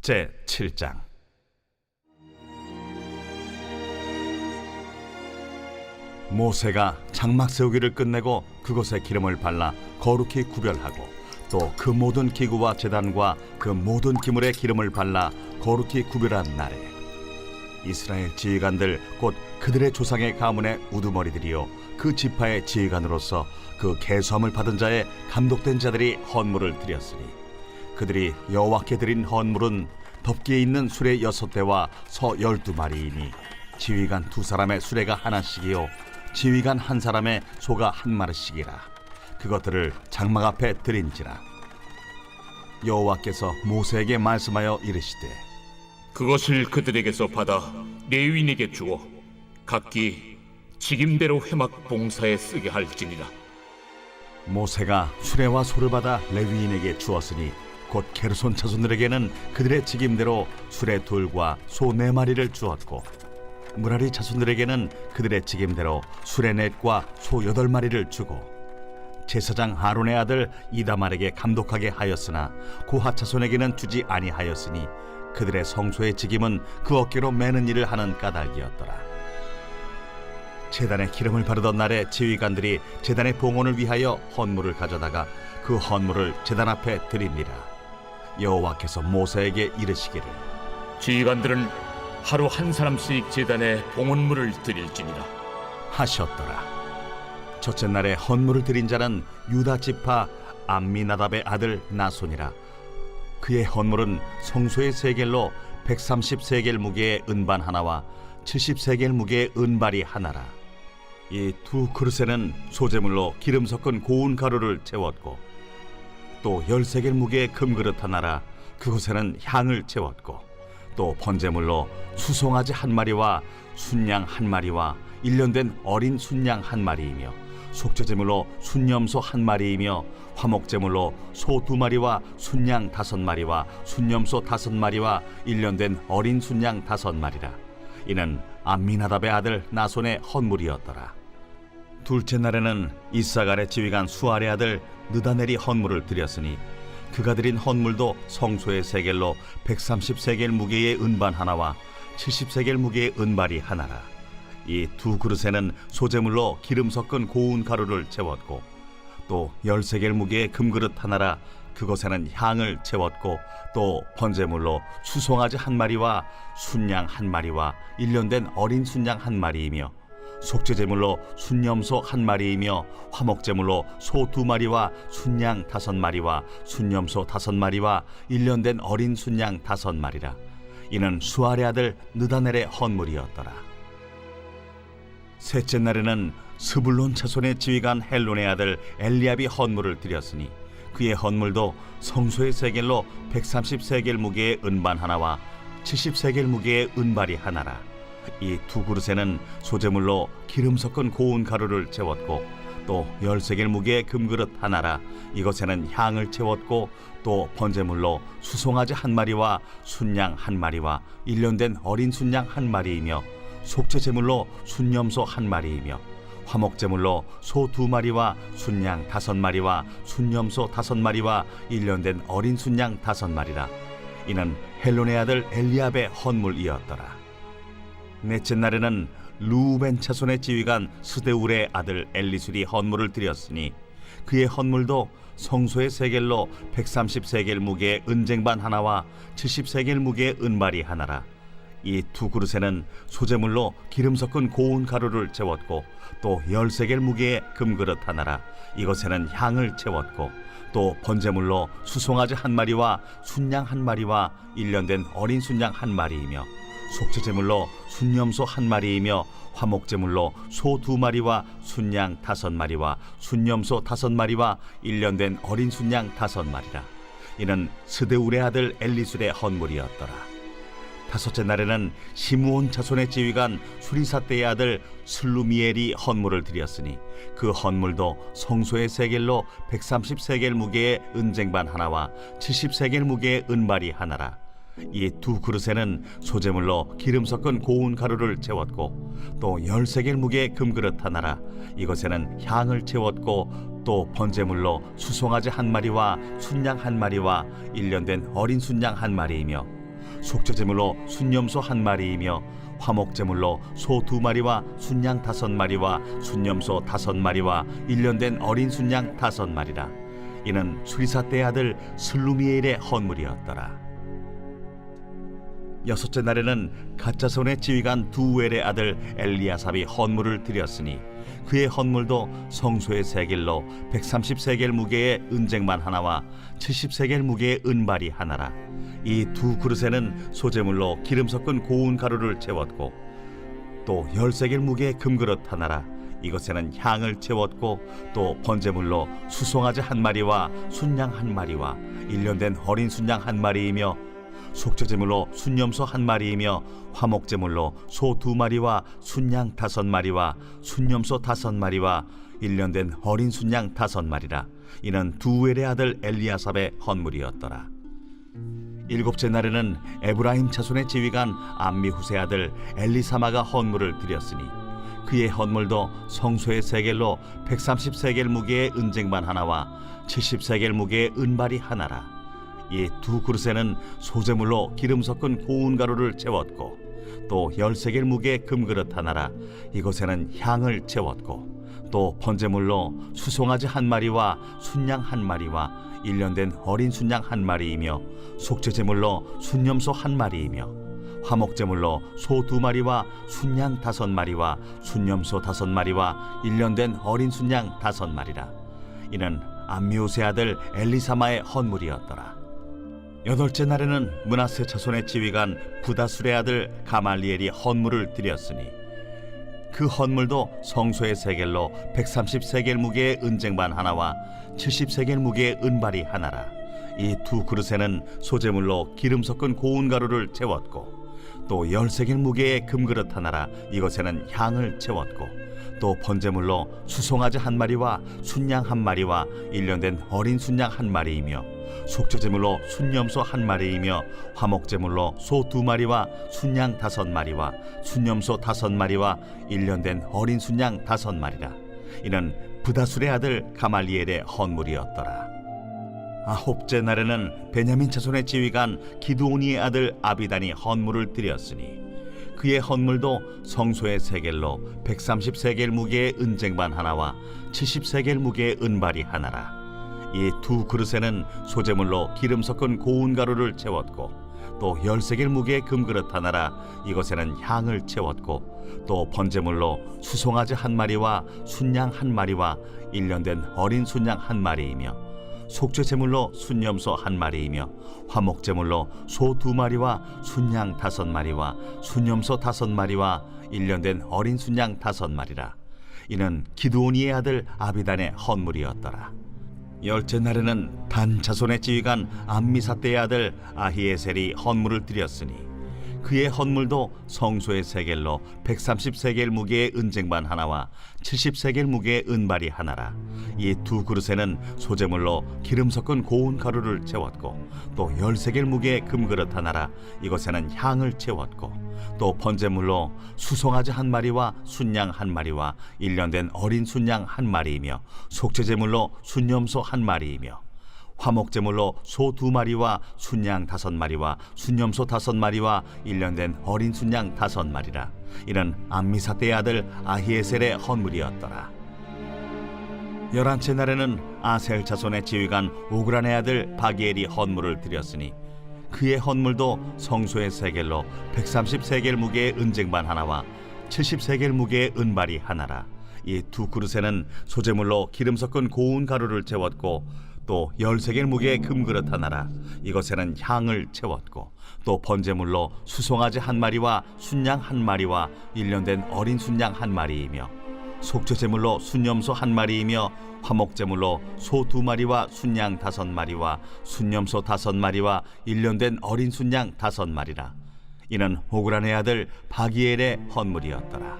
제7장. 모세가 장막 세우기를 끝내고 그곳에 기름을 발라 거룩히 구별하고 또 그 모든 기구와 제단과 그 모든 기물에 기름을 발라 거룩히 구별한 날에 이스라엘 지휘관들 곧 그들의 조상의 가문의 우두머리들이요 그 지파의 지휘관으로서 그 계수함을 받은 자의 감독된 자들이 헌물을 드렸으니 그들이 여호와께 드린 헌물은 덮기에 있는 수레 6대와 서 12마리이니 지휘관 2사람의 수레가 하나씩이요 지휘관 1사람의 소가 1마리씩이라. 그것들을 장막 앞에 드린지라. 여호와께서 모세에게 말씀하여 이르시되 그것을 그들에게서 받아 레위인에게 주어 각기 직임대로 회막 봉사에 쓰게 할지니라. 모세가 수레와 소를 받아 레위인에게 주었으니 곧 게르손 자손들에게는 그들의 직임대로 수레 2과 소 4마리를 주었고 무라리 자손들에게는 그들의 직임대로 수레 4과 소 8마리를 주고 제사장 아론의 아들 이다말에게 감독하게 하였으나 고핫 자손에게는 주지 아니하였으니 그들의 성소의 직임은 그 어깨로 매는 일을 하는 까닭이었더라. 제단에 기름을 바르던 날에 지휘관들이 제단의 봉헌을 위하여 헌물을 가져다가 그 헌물을 제단 앞에 드립니다. 여호와께서 모세에게 이르시기를 지휘관들은 하루 1사람씩 제단에 봉헌물을 드릴지니라 하셨더라. 첫째 날에 헌물을 드린 자는 유다 지파 암미나답의 아들 나손이라. 그의 헌물은 성소의 세겔로 130세겔 무게의 은반 하나와 70세겔 무게의 은발이 하나라. 이 2 그릇에는 소재물로 기름 섞은 고운 가루를 채웠고 또 10세겔 무게의 금그릇 하나라. 그곳에는 향을 채웠고 또 번제물로 수송아지 1마리와 순양 1마리와 1년 된 어린 순양 1마리이며 속죄제물로 순염소 1마리이며 화목제물로 소 2마리와 순양 5마리와 순염소 5마리와 1년 된 어린 순양 5마리라. 이는 암미나답의 아들 나손의 헌물이었더라. 둘째 날에는 이사갈의 지휘관 수알의 아들 느다넬이 헌물을 드렸으니 그가 드린 헌물도 성소의 세겔로 130세겔 무게의 은반 하나와 70세겔 무게의 은발이 하나라. 이 2 그릇에는 소재물로 기름 섞은 고운 가루를 채웠고 또 10세겔 무게의 금그릇 하나라. 그것에는 향을 채웠고 또 번제물로 수송아지 1마리와 순양 1마리와 1년 된 어린 순양 1마리이며 속죄제물로 순염소 1마리이며 화목제물로 소 2마리와 순양 5마리와 순염소 5마리와 1년 된 어린 순양 5마리라. 이는 수알의 아들 느다넬의 헌물이었더라. 셋째 날에는 스불론 자손의 지휘관 헬론의 아들 엘리압이 헌물을 드렸으니 그의 헌물도 성소의 세겔로 130세겔 무게의 은반 하나와 70세겔 무게의 은발이 하나라. 이 2 그릇에는 소재물로 기름 섞은 고운 가루를 채웠고 또 10세겔 무게의 금그릇 하나라. 이것에는 향을 채웠고 또 번제물로 수송아지 1마리와 순양 1마리와 1년 된 어린 순양 1마리이며 속죄제물로 순염소 1마리이며 화목제물로 소 2마리와 순양 5마리와 순염소 5마리와 1년 된 어린 순양 5마리라. 이는 헬론의 아들 엘리압의 헌물이었더라. 넷째 날에는 루벤 자손의 지휘관 스데울의 아들 엘리술이 헌물을 드렸으니 그의 헌물도 성소의 세겔로 130세겔 무게의 은쟁반 하나와 70세겔 무게의 은발이 하나라. 이 2 그릇에는 소재물로 기름 섞은 고운 가루를 채웠고 또 10세겔 무게의 금그릇 하나라. 이것에는 향을 채웠고 또 번제물로 수송아지 1마리와 순양 1마리와 1년 된 어린 순양 1마리이며 속죄제물로 순염소 1마리이며 화목제물로 소 2마리와 순양 5마리와 순염소 5마리와 1년 된 어린 순양 5마리라. 이는 스데울의 아들 엘리술의 헌물이었더라. 다섯째 날에는 시므온 자손의 지휘관 수리사떼의 아들 슬루미엘이 헌물을 드렸으니 그 헌물도 성소의 세겔로 130세겔 무게의 은쟁반 하나와 70세겔 무게의 은발이 하나라. 이 2 그릇에는 소재물로 기름 섞은 고운 가루를 채웠고 또 10세겔 무게의 금그릇 하나라. 이것에는 향을 채웠고 또 번제물로 수송아지 1마리와 순양 1마리와 1년 된 어린 순양 1마리이며 속죄제물로 순염소 1마리이며 화목제물로 소 2마리와 순양 5마리와 순염소 5마리와 1년 된 어린 순양 5마리라. 이는 수리사 때의 아들 슬루미엘의 헌물이었더라. 여섯째 날에는 갓자손의 지휘관 두엘의 아들 엘리아삽이 헌물을 드렸으니 그의 헌물도 성소의 세겔로 130세겔 무게의 은쟁반 하나와 70세겔 무게의 은발이 하나라. 이 두 그릇에는 소재물로 기름 섞은 고운 가루를 채웠고 또 10세겔 무게의 금그릇 하나라. 이것에는 향을 채웠고 또 번제물로 수송아지 1마리와 순양 1마리와 1년 된 어린 순양 1마리이며 속죄제물로 순염소 1마리이며 화목제물로 소 2마리와 순양 5마리와 순염소 5마리와 1년 된 어린 순양 5마리라. 이는 두엘의 아들 엘리아삽의 헌물이었더라. 일곱째 날에는 에브라임 자손의 지휘관 암미후세 아들 엘리사마가 헌물을 드렸으니 그의 헌물도 성소의 세겔로 130세겔 무게의 은쟁반 하나와 70세겔 무게의 은발이 하나라. 이 두 그릇에는 소재물로 기름 섞은 고운 가루를 채웠고 또 10세겔 무게의 금그릇 하나라. 이것에는 향을 채웠고 또 번제물로 수송아지 1마리와 순양 1마리와 1년 된 어린 순양 1마리이며 속죄제물로 순염소 1마리이며 화목제물로 소 2마리와 순양 5마리와 순염소 5마리와 1년 된 어린 순양 5마리라. 이는 암미우세 아들 엘리사마의 헌물이었더라. 여덟째 날에는 므낫세 자손의 지휘관 부다술의 아들 가말리엘이 헌물을 드렸으니 그 헌물도 성소의 세겔로 130세겔 무게의 은쟁반 하나와 70세겔 무게의 은발이 하나라. 이 두 그릇에는 소재물로 기름 섞은 고운 가루를 채웠고 또 10세겔 무게의 금그릇 하나라. 이것에는 향을 채웠고 또 번제물로 수송아지 1마리와 순양 1마리와 1년 된 어린 순양 1마리이며 속죄제물로 순염소 1마리이며 화목제물로 소 2마리와 순양 5마리와 순염소 5마리와 1년 된 어린 순양 5마리라. 이는 부다술의 아들 가말리엘의 헌물이었더라. 아홉째 날에는 베냐민 자손의 지휘관 기드오니의 아들 아비단이 헌물을 드렸으니 그의 헌물도 성소의 세겔로 130세겔 무게의 은쟁반 하나와 70세겔 무게의 은발이 하나라. 이 두 그릇에는 소재물로 기름 섞은 고운 가루를 채웠고 또 10세겔 무게의 금그릇 하나라. 이것에는 향을 채웠고 또 번제물로 수송아지 1마리와 순양 1마리와 1년 된 어린 순양 1마리이며 속죄제물로 순염소 1마리이며 화목제물로 소 2마리와 순양 5마리와 순염소 5마리와 1년 된 어린 순양 5마리라. 이는 기드오니의 아들 아비단의 헌물이었더라. 열째 날에는 단 자손의 지휘관 암미사대의 아들 아히에셀이 헌물을 드렸으니 그의 헌물도 성소의 세겔로 130세겔 무게의 은쟁반 하나와 70세겔 무게의 은발이 하나라. 이 두 그릇에는 소재물로 기름 섞은 고운 가루를 채웠고 또 10세겔 무게의 금그릇 하나라. 이것에는 향을 채웠고 또 번제물로 수송아지 1마리와 순양 1마리와 1년 된 어린 순양 1마리이며 속죄제물로 순염소 1마리이며 화목제물로 소 2마리와 순양 5마리와 순염소 5마리와 1년 된 어린 순양 5마리라. 이는 암미사대의 아들 아히에셀의 헌물이었더라. 11째 날에는 아셀 자손의 지휘관 오그란의 아들 바기엘이 헌물을 드렸으니 그의 헌물도 성소의 세겔로 130세겔 무게의 은쟁반 하나와 70세겔 무게의 은발이 하나라. 이 두 그릇에는 소재물로 기름 섞은 고운 가루를 채웠고 또 10세겔 무게의 금그릇 하나라. 이것에는 향을 채웠고 또 번제물로 수송아지 1마리와 순양 1마리와 1년 된 어린 순양 1마리이며 속죄제물로 순염소 1마리이며 화목제물로 소 2마리와 순양 5마리와 순염소 5마리와 1년 된 어린 순양 5마리라. 이는 오그란의 아들 바기엘의 헌물이었더라.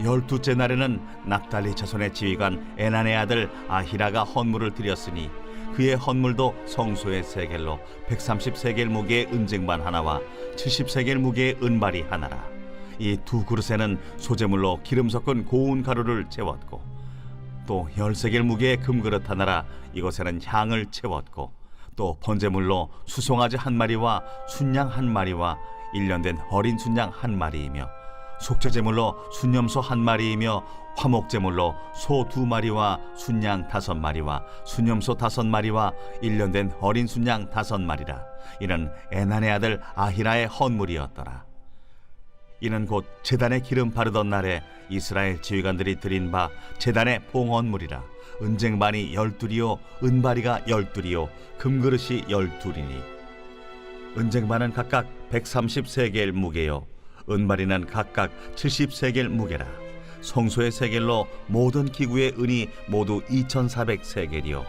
12째 날에는 납달리 자손의 지휘관 에난의 아들 아히라가 헌물을 드렸으니 그의 헌물도 성소의 세겔로 130세겔 무게의 은쟁반 하나와 70세겔 무게의 은발이 하나라. 이 두 그릇에는 소재물로 기름 섞은 고운 가루를 채웠고 또 10세겔 무게의 금그릇 하나라. 이것에는 향을 채웠고 또 번제물로 수송아지 한 마리와 순양 한 마리와 1년 된 어린 순양 한 마리이며 속죄제물로 순염소 한 마리이며 화목제물로 소 2마리와 순양 5마리와 순염소 5마리와 1년 된 어린 순양 5마리라. 이는 에난의 아들 아히라의 헌물이었더라. 이는 곧 제단에 기름 바르던 날에 이스라엘 지휘관들이 드린 바 제단의 봉헌물이라. 은쟁반이 12이요 은바리가 12이요 금그릇이 12이니 은쟁반은 각각 130세겔 무게요 은바리는 각각 70세겔 무게라. 성소의 세겔로 모든 기구의 은이 모두 2400세겔이요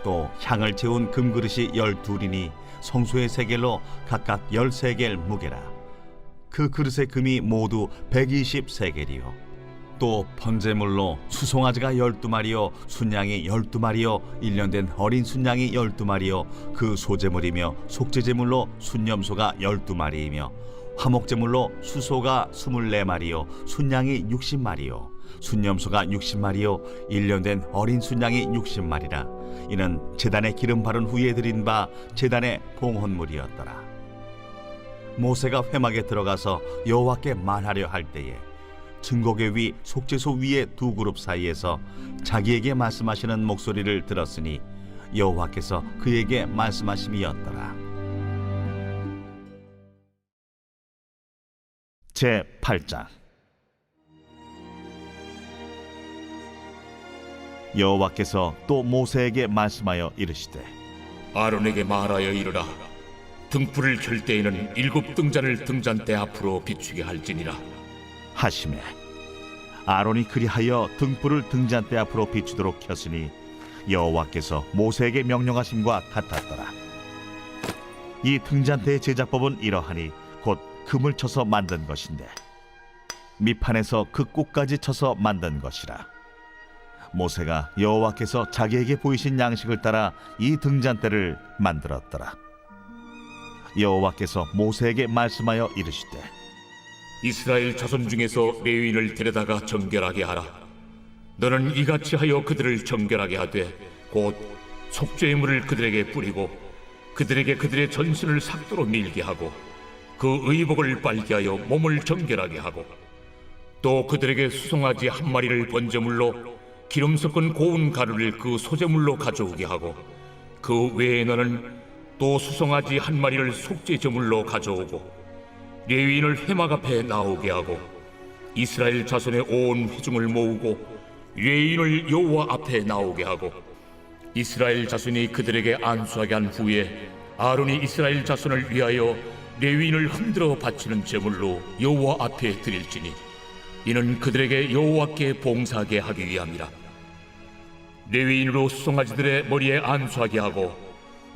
또 향을 채운 금그릇이 12이니 성소의 세겔로 각각 10세겔 무게라. 그 그릇의 금이 모두 120세겔이요 또 번제물로 수송아지가 12마리요 순양이 12마리요 1년 된 어린 순양이 12마리요 그 소제물이며 속죄제물로 순염소가 12마리이며 화목제물로 수소가 24마리요 순양이 60마리요 순염소가 60마리요 1년 된 어린 순양이 60마리라. 이는 제단에 기름 바른 후에 드린 바 제단의 봉헌물이었더라. 모세가 회막에 들어가서 여호와께 말하려 할 때에 증거궤 위 속죄소 위의 두 그룹 사이에서 자기에게 말씀하시는 목소리를 들었으니 여호와께서 그에게 말씀하심이었더라. 제8장 여호와께서 또 모세에게 말씀하여 이르시되 아론에게 말하여 이르라. 등불을 켤 때에는 7 등잔을 등잔대 앞으로 비추게 할지니라. 하시매 아론이 그리하여 등불을 등잔대 앞으로 비추도록 켰으니 여호와께서 모세에게 명령하심과 같았더라. 이 등잔대의 제작법은 이러하니 곧 금을 쳐서 만든 것인데 밑판에서 그 꼭까지 쳐서 만든 것이라. 모세가 여호와께서 자기에게 보이신 양식을 따라 이 등잔대를 만들었더라. 여호와께서 모세에게 말씀하여 이르시되 이스라엘 자손 중에서 레위인을 데려다가 정결하게 하라. 너는 이같이 하여 그들을 정결하게 하되 곧 속죄의 물을 그들에게 뿌리고 그들에게 그들의 전신을 삭도로 밀게 하고 그 의복을 빨게 하여 몸을 정결하게 하고 또 그들에게 수송아지 한 마리를 번제물로 기름 섞은 고운 가루를 그 소제물로 가져오게 하고 그 외에 너는 또 수송아지 한 마리를 속죄제물로 가져오고 레위인을 회막 앞에 나오게 하고 이스라엘 자손의 온 회중을 모으고 레위인을 여호와 앞에 나오게 하고 이스라엘 자손이 그들에게 안수하게 한 후에 아론이 이스라엘 자손을 위하여 레위인을 흔들어 바치는 제물로 여호와 앞에 드릴지니 이는 그들에게 여호와께 봉사하게 하기 위함이라. 레위인으로 수송아지들의 머리에 안수하게 하고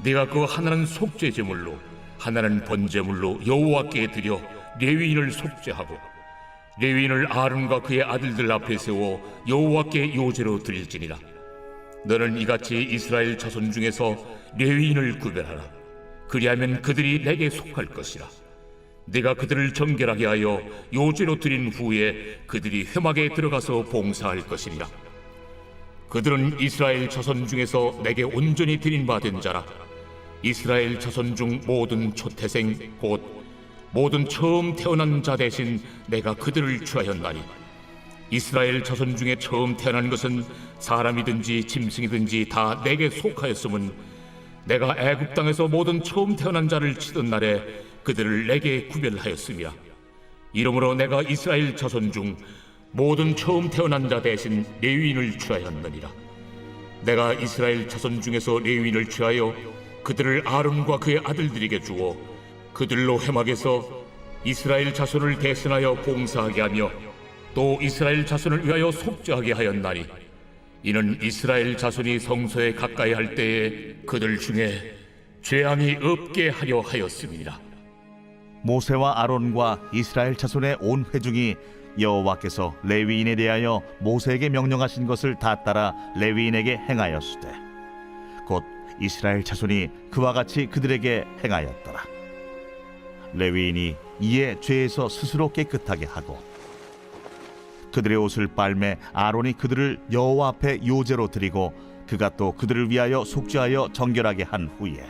네가 그 하나는 속죄제물로 하나는 번제물로 여호와께 드려 레위인을 속죄하고 레위인을 아론과 그의 아들들 앞에 세워 여호와께 요제로 드릴지니라. 너는 이같이 이스라엘 자손 중에서 레위인을 구별하라. 그리하면 그들이 내게 속할 것이라. 네가 그들을 정결하게 하여 요제로 드린 후에 그들이 회막에 들어가서 봉사할 것이니라. 그들은 이스라엘 자손 중에서 내게 온전히 드린 바 된 자라. 이스라엘 자손 중 모든 초태생 곧 모든 처음 태어난 자 대신 내가 그들을 취하였나니 이스라엘 자손 중에 처음 태어난 것은 사람이든지 짐승이든지 다 내게 속하였음은 내가 애굽 땅에서 모든 처음 태어난 자를 치던 날에 그들을 내게 구별하였음이라. 이러므로 내가 이스라엘 자손 중 모든 처음 태어난 자 대신 레위인을 취하였느니라. 내가 이스라엘 자손 중에서 레위인을 취하여 그들을 아론과 그의 아들들에게 주어 그들로 회막에서 이스라엘 자손을 대신하여 봉사하게 하며 또 이스라엘 자손을 위하여 속죄하게 하였나니 이는 이스라엘 자손이 성소에 가까이 할 때에 그들 중에 죄악이 없게 하려 하였음이니라. 모세와 아론과 이스라엘 자손의 온 회중이 여호와께서 레위인에 대하여 모세에게 명령하신 것을 다 따라 레위인에게 행하였으되 곧 이스라엘 자손이 그와 같이 그들에게 행하였더라. 레위인이 이에 죄에서 스스로 깨끗하게 하고 그들의 옷을 빨매 아론이 그들을 여호와 앞에 요제로 드리고 그가 또 그들을 위하여 속죄하여 정결하게 한 후에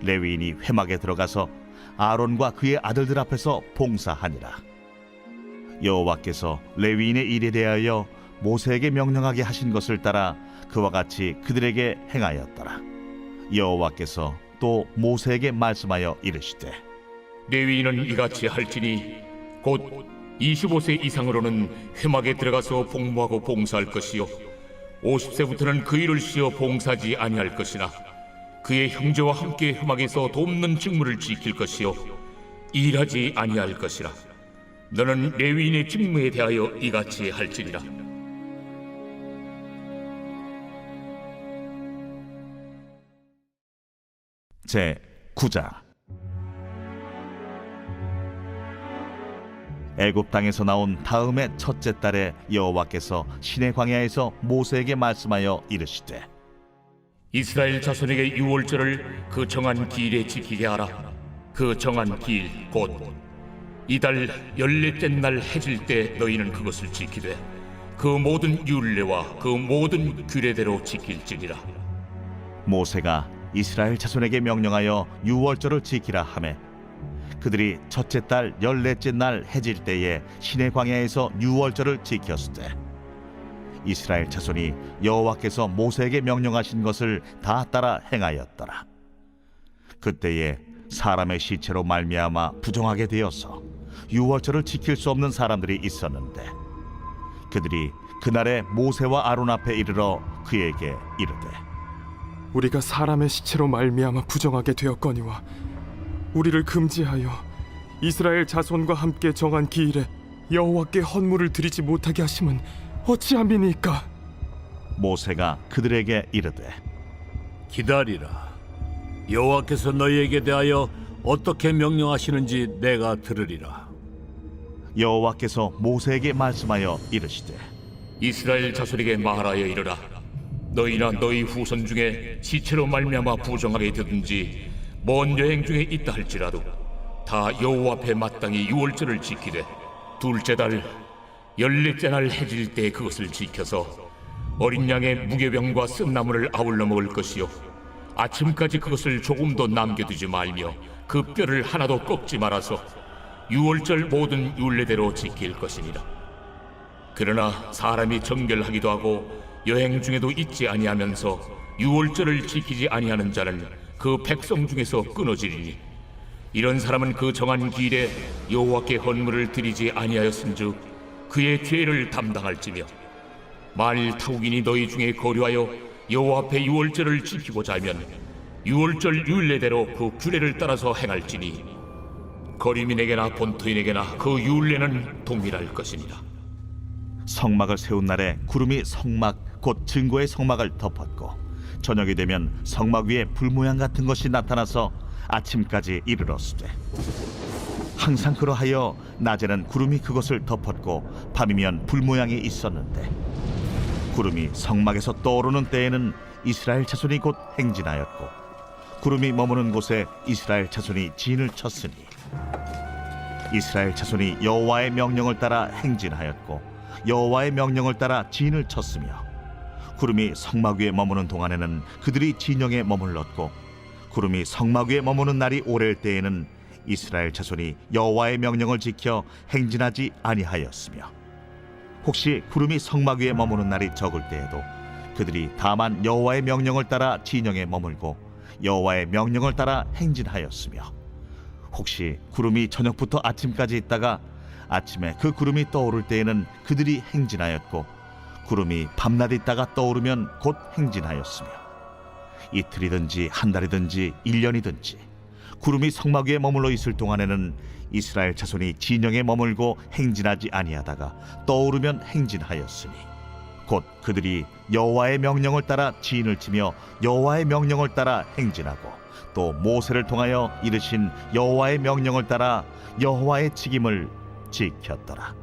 레위인이 회막에 들어가서 아론과 그의 아들들 앞에서 봉사하니라. 여호와께서 레위인의 일에 대하여 모세에게 명령하게 하신 것을 따라 그와 같이 그들에게 행하였더라. 여호와께서 또 모세에게 말씀하여 이르시되 레위인은 이같이 할지니 곧 25세 이상으로는 회막에 들어가서 복무하고 봉사할 것이요 50세부터는 그 일을 쉬어 봉사하지 아니할 것이나 그의 형제와 함께 회막에서 돕는 직무를 지킬 것이요 일하지 아니할 것이라. 너는 레위인의 직무에 대하여 이같이 할지니라. 제 9장. 애굽 땅에서 나온 다음의 첫째 달에 여호와께서 시내 광야에서 모세에게 말씀하여 이르시되 이스라엘 자손에게 유월절을 그 정한 기일에 지키게 하라. 그 정한 기일 곧 이달 14째 날 해질 때 너희는 그것을 지키되 그 모든 율례와 그 모든 규례대로 지킬지니라. 모세가 이스라엘 자손에게 명령하여 유월절을 지키라 하매 그들이 첫째 달 14째 날 해질 때에 시내 광야에서 유월절을 지켰으되 이스라엘 자손이 여호와께서 모세에게 명령하신 것을 다 따라 행하였더라. 그때에 사람의 시체로 말미암아 부정하게 되어서 유월절을 지킬 수 없는 사람들이 있었는데 그들이 그날에 모세와 아론 앞에 이르러 그에게 이르되 우리가 사람의 시체로 말미암아 부정하게 되었거니와 우리를 금지하여 이스라엘 자손과 함께 정한 기일에 여호와께 헌물을 드리지 못하게 하심은 어찌함이니까? 모세가 그들에게 이르되 기다리라. 여호와께서 너희에게 대하여 어떻게 명령하시는지 내가 들으리라. 여호와께서 모세에게 말씀하여 이르시되 이스라엘 자손에게 말하여 이르라. 너희나 너희 후손 중에 시체로 말미암아 부정하게 되든지 먼 여행 중에 있다 할지라도 다 여호와 앞에 마땅히 유월절을 지키되 둘째 달 14째 날 해질 때 그것을 지켜서 어린 양의 무교병과 쓴나물을 아울러 먹을 것이요 아침까지 그것을 조금도 남겨두지 말며 그 뼈를 하나도 꺾지 말아서 유월절 모든 율례대로 지킬 것이니라. 그러나 사람이 정결하기도 하고 여행 중에도 잊지 아니하면서 유월절을 지키지 아니하는 자는 그 백성 중에서 끊어지리니 이런 사람은 그 정한 기일에 여호와께 헌물을 드리지 아니하였은즉 그의 죄를 담당할지며 만일 타국인이 너희 중에 거류하여 여호와 앞에 유월절을 지키고자 하면 유월절 율례대로 그 규례를 따라서 행할지니 거류민에게나 본토인에게나 그 율례는 동일할 것이니라. 성막을 세운 날에 구름이 성막 곧 증거의 성막을 덮었고 저녁이 되면 성막 위에 불 모양 같은 것이 나타나서 아침까지 이르렀으되 항상 그러하여 낮에는 구름이 그것을 덮었고 밤이면 불 모양이 있었는데 구름이 성막에서 떠오르는 때에는 이스라엘 자손이 곧 행진하였고 구름이 머무는 곳에 이스라엘 자손이 진을 쳤으니 이스라엘 자손이 여호와의 명령을 따라 행진하였고 여호와의 명령을 따라 진을 쳤으며 구름이 성막 위에 머무는 동안에는 그들이 진영에 머물렀고 구름이 성막 위에 머무는 날이 오랠 때에는 이스라엘 자손이 여호와의 명령을 지켜 행진하지 아니하였으며 혹시 구름이 성막 위에 머무는 날이 적을 때에도 그들이 다만 여호와의 명령을 따라 진영에 머물고 여호와의 명령을 따라 행진하였으며 혹시 구름이 저녁부터 아침까지 있다가 아침에 그 구름이 떠오를 때에는 그들이 행진하였고 구름이 밤낮 있다가 떠오르면 곧 행진하였으며 이틀이든지 한 달이든지 1년이든지 구름이 성막 위에 머물러 있을 동안에는 이스라엘 자손이 진영에 머물고 행진하지 아니하다가 떠오르면 행진하였으니 곧 그들이 여호와의 명령을 따라 진을 치며 여호와의 명령을 따라 행진하고 또 모세를 통하여 이르신 여호와의 명령을 따라 여호와의 직임을 지켰더라.